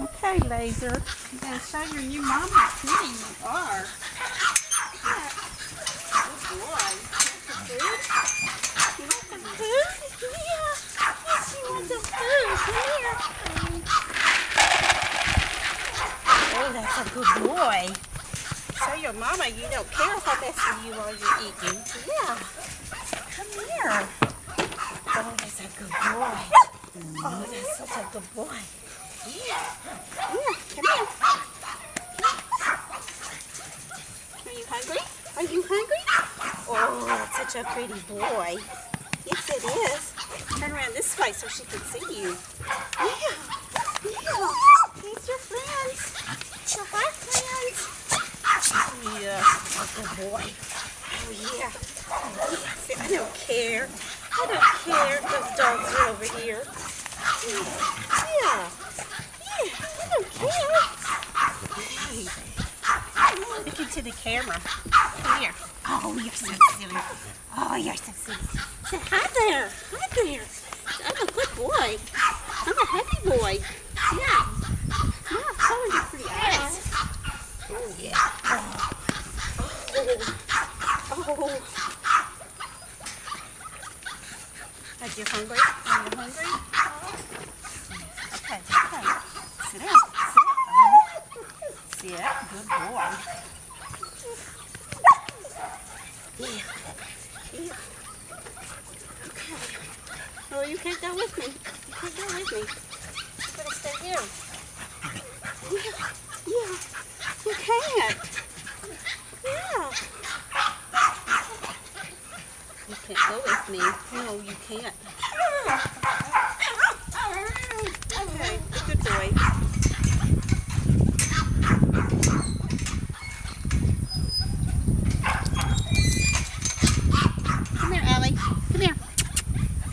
Okay, Laser. You gotta show your new mom how pretty you are. Good boy. You want some food? Yeah. Yes, you want some food. Come here. Oh, that's a good boy. Show your mama you don't care how messy you are you're eating. Yeah. Come here. Oh, that's a good boy. Oh, that's such a good boy. Yeah. Here, come here. Are you hungry? Are you hungry? Oh, that's such a pretty boy. Yes, it is. Turn around this way so she can see you. Yeah. Yeah. Here's your friends. Your hi, friends. Yeah, a good boy. Oh, yeah. Yes, I don't care. I don't care if those dogs are over here. Yeah. I don't care. Hey. Look into the camera. Come here. Oh, you're so silly. Oh, you're so silly. Say hi there. Hi there. I'm a good boy. I'm a happy boy. Yeah. Yeah, Chloe's a pretty eyes. Oh, yeah. Oh. Are you hungry? Are you hungry? Okay, okay. Sit down. Sit down. Good boy. Yeah. Yeah. Okay. Oh, you can't go with me. You can't go with me. You're gonna stay here. Yeah. Yeah. You can't. Yeah. You can't go with me. No, you can't. Okay, good boy. Come here, Ellie. Come here.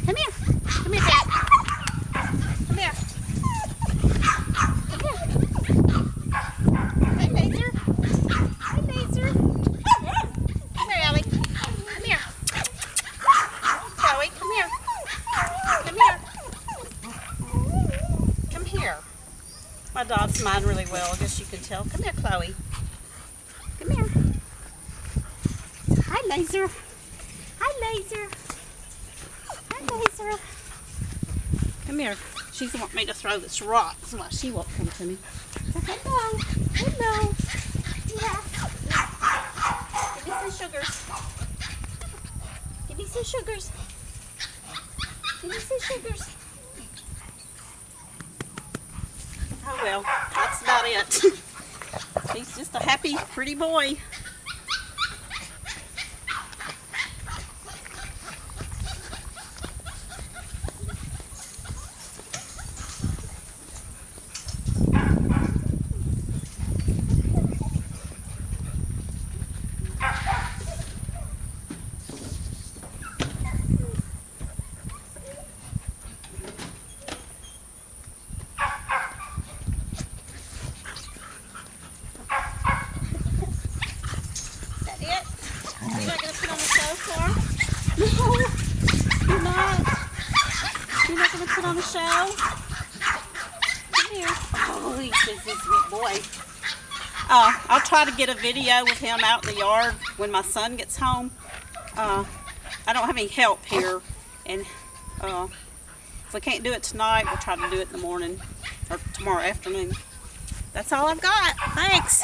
Come here. Come here, Dad. Come here. Come here. Hey, Laser. Hi, Laser. Come here, Ellie. Come here. Chloe, come here. Come here. Come here. My dogs mind really well, I guess you can tell. Come here, Chloe. Come here. Hi, Laser. Hi, Laser. Hi, Laser. Come here. She's want me to throw this rock. That's why she won't come to me. So, hello. Hello. Yeah. Give me some sugars. Give me some sugars. Give me some sugars. Oh well, that's about it. He's just a happy, pretty boy. You're not going to put on the show for him? No, you're not. You're not going to put on the show? Come here. Oh, he's just a sweet boy. I'll try to get a video with him out in the yard when my son gets home. I don't have any help here, and if we can't do it tonight, we'll try to do it in the morning or tomorrow afternoon. That's all I've got. Thanks.